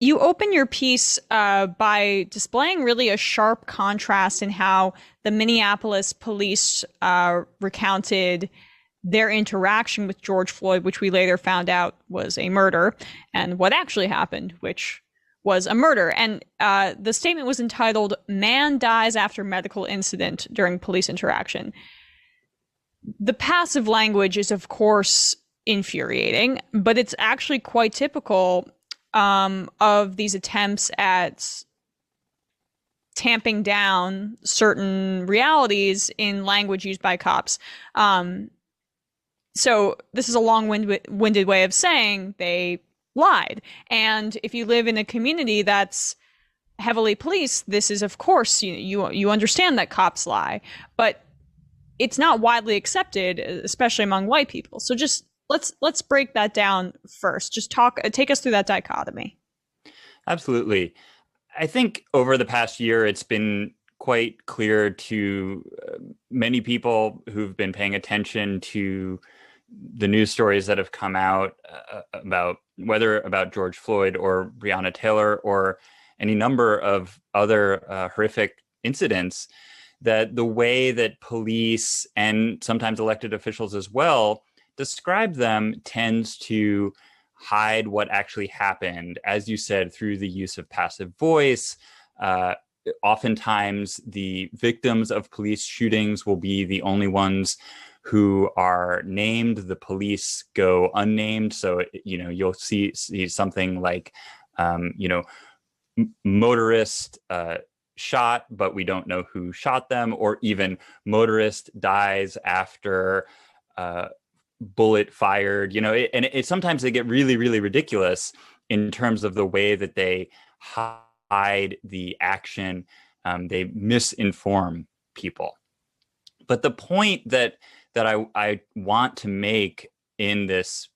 You open your piece by displaying really a sharp contrast in how the Minneapolis police recounted their interaction with George Floyd, which we later found out was a murder, and what actually happened, which was a murder. And the statement was entitled, "Man Dies After Medical Incident During Police Interaction." The passive language is, of course, infuriating, but it's actually quite typical of these attempts at tamping down certain realities in language used by cops. So this is a long-winded way of saying they lied. And if you live in a community that's heavily policed, this is, of course, you understand that cops lie, but it's not widely accepted, especially among white people. So just let's break that down first. Just take us through that dichotomy. Absolutely. I think over the past year, it's been quite clear to many people who've been paying attention to the news stories that have come out about whether about George Floyd or Breonna Taylor or any number of other horrific incidents, that the way that police and sometimes elected officials as well describe them tends to hide what actually happened, as you said, through the use of passive voice. Oftentimes, the victims of police shootings will be the only ones who are named. The police go unnamed. So, you'll see something like, motorist shot, but we don't know who shot them, or even motorist dies after bullet fired, and sometimes they get really, really ridiculous in terms of the way that they hide the action. They misinform people. But the point that I want to make in this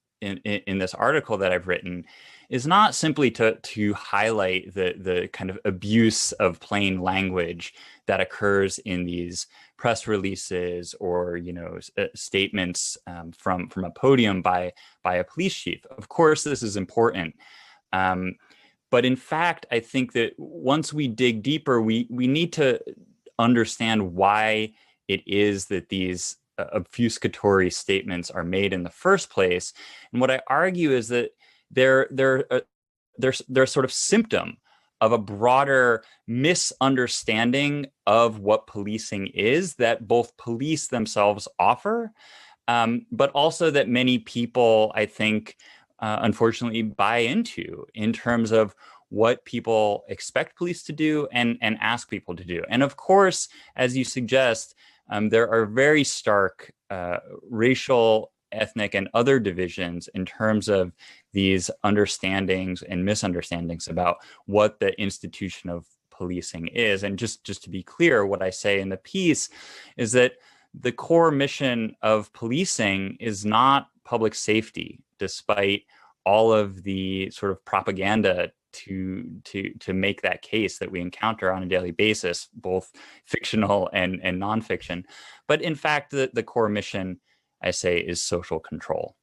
article that I've written is not simply to highlight the kind of abuse of plain language that occurs in these press releases or statements from a podium by a police chief. Of course, this is important, but in fact, I think that once we dig deeper, we need to understand why it is that these obfuscatory statements are made in the first place. And what I argue is that they're sort of symptom of a broader misunderstanding of what policing is that both police themselves offer, but also that many people, I think, unfortunately buy into in terms of what people expect police to do and ask people to do. And of course, as you suggest, there are very stark racial, ethnic, and other divisions in terms of these understandings and misunderstandings about what the institution of policing is. And just to be clear, what I say in the piece is that the core mission of policing is not public safety, despite all of the sort of propaganda to make that case that we encounter on a daily basis, both fictional and nonfiction. But in fact, the core mission, I say, is social control.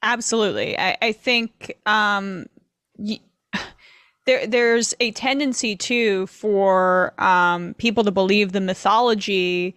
Absolutely. I think there's a tendency too for people to believe the mythology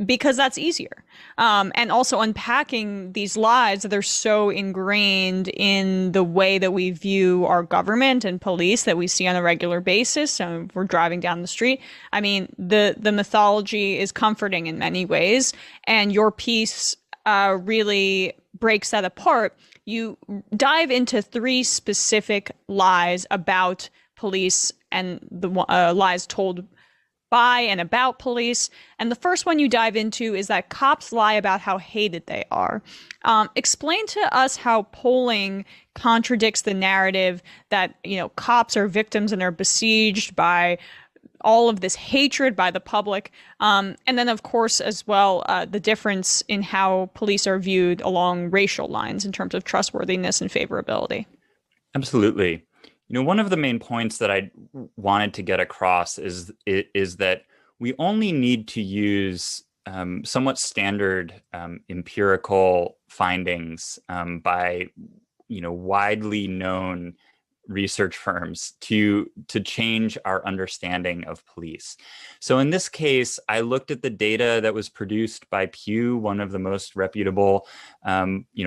because that's easier. And also unpacking these lies that are so ingrained in the way that we view our government and police that we see on a regular basis. So we're driving down the street. I mean, the mythology is comforting in many ways, and your piece really breaks that apart. You dive into three specific lies about police and the lies told by and about police. And the first one you dive into is that cops lie about how hated they are. Explain to us how polling contradicts the narrative that, cops are victims and are besieged by all of this hatred by the public. And then, of course, as well, the difference in how police are viewed along racial lines in terms of trustworthiness and favorability. Absolutely. One of the main points that I wanted to get across is that we only need to use somewhat standard empirical findings by widely known research firms to change our understanding of police. So in this case, I looked at the data that was produced by Pew, one of the most reputable,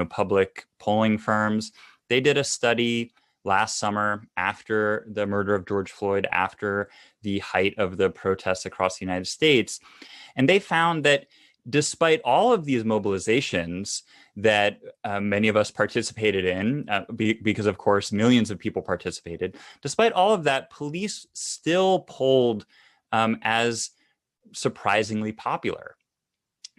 public polling firms. They did a study last summer after the murder of George Floyd, after the height of the protests across the United States, and they found that despite all of these mobilizations that many of us participated in, because of course millions of people participated, despite all of that, police still polled as surprisingly popular.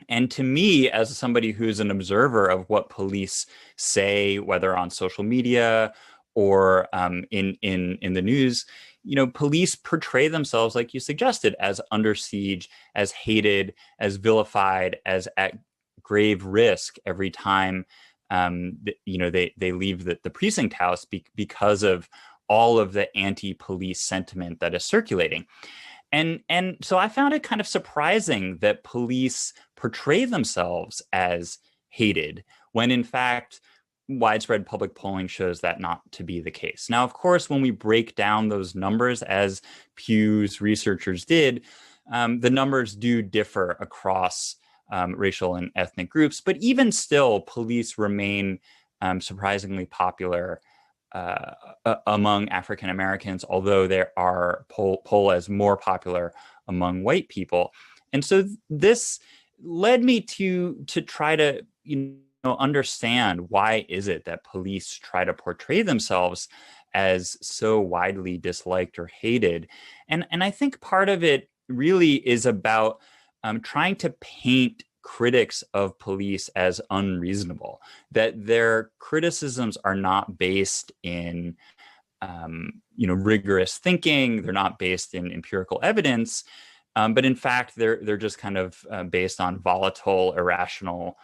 And to me, as somebody who's an observer of what police say, whether on social media or in the news, police portray themselves, like you suggested, as under siege, as hated, as vilified, as at grave risk every time they leave the precinct house because of all of the anti-police sentiment that is circulating. And so I found it kind of surprising that police portray themselves as hated when in fact widespread public polling shows that not to be the case. Now, of course, when we break down those numbers, as Pew's researchers did, the numbers do differ across racial and ethnic groups. But even still, police remain surprisingly popular among African Americans, although they are poll as more popular among white people. And so this led me to try to understand, why is it that police try to portray themselves as so widely disliked or hated? And I think part of it really is about trying to paint critics of police as unreasonable, that their criticisms are not based in rigorous thinking, they're not based in empirical evidence, but in fact they're just kind of based on volatile, irrational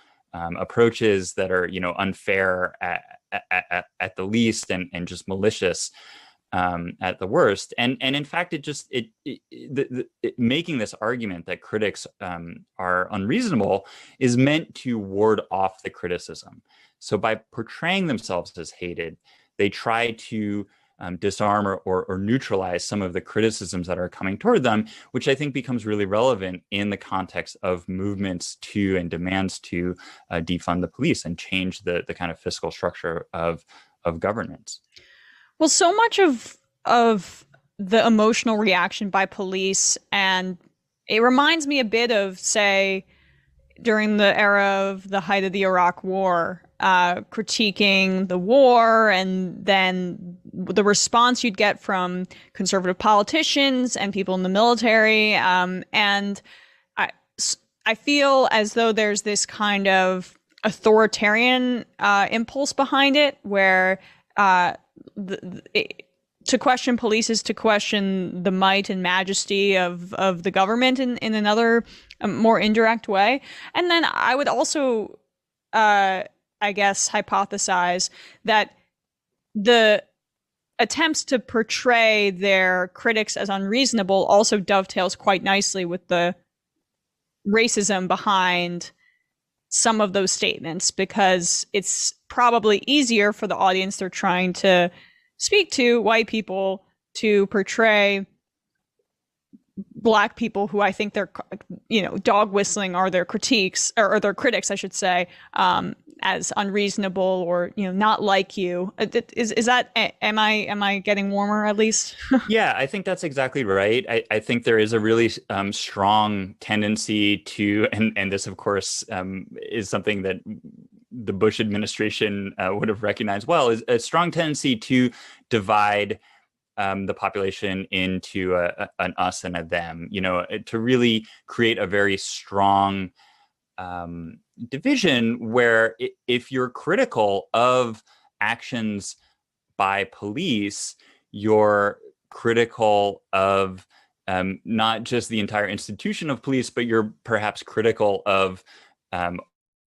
approaches that are unfair at the least, and just malicious at the worst. And in fact, making this argument that critics are unreasonable is meant to ward off the criticism. So by portraying themselves as hated, they try to disarm or neutralize some of the criticisms that are coming toward them, which I think becomes really relevant in the context of movements to and demands to defund the police and change the kind of fiscal structure of governance. Well, so much of the emotional reaction by police, and it reminds me a bit of, say, during the era of the height of the Iraq War, critiquing the war, and then the response you'd get from conservative politicians and people in the military. And I feel as though there's this kind of authoritarian impulse behind it, where to question police is to question the might and majesty of the government in another more indirect way. And then I would also, I guess, hypothesize that the attempts to portray their critics as unreasonable also dovetails quite nicely with the racism behind some of those statements, because it's probably easier for the audience they're trying to speak to, white people, to portray Black people, who I think they're, dog whistling, are their critiques, or their critics, I should say, as unreasonable or, not like you. Is that, am I getting warmer at least? Yeah, I think that's exactly right. I think there is a really strong tendency to, and this of course is something that the Bush administration would have recognized well, is a strong tendency to divide the population into an us and a them, to really create a very strong division where if you're critical of actions by police, you're critical of not just the entire institution of police, but you're perhaps critical of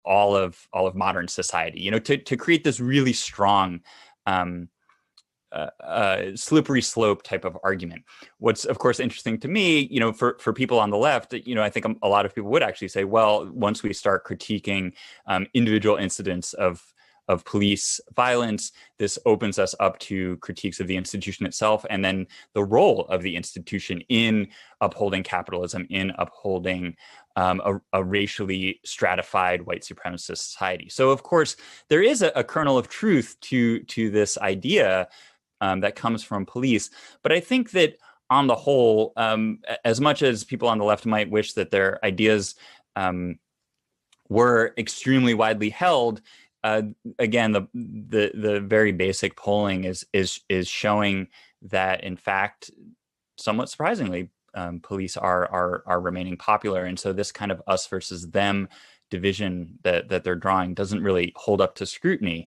all of modern society. To create this really strong slippery slope type of argument. What's of course interesting to me, for people on the left, I think a lot of people would actually say, well, once we start critiquing individual incidents of of police violence. This opens us up to critiques of the institution itself, and then the role of the institution in upholding capitalism, in upholding a racially stratified white supremacist society. So, of course, there is a kernel of truth to this idea that comes from police. But I think that on the whole, as much as people on the left might wish that their ideas were extremely widely held, again, the very basic polling is showing that, in fact, somewhat surprisingly, police are remaining popular, and so this kind of us versus them division that they're drawing doesn't really hold up to scrutiny.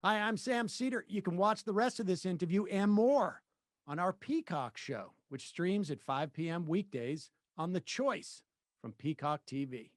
Hi, I'm Sam Seder. You can watch the rest of this interview and more on our Peacock show, which streams at 5 p.m. weekdays on The Choice from Peacock TV.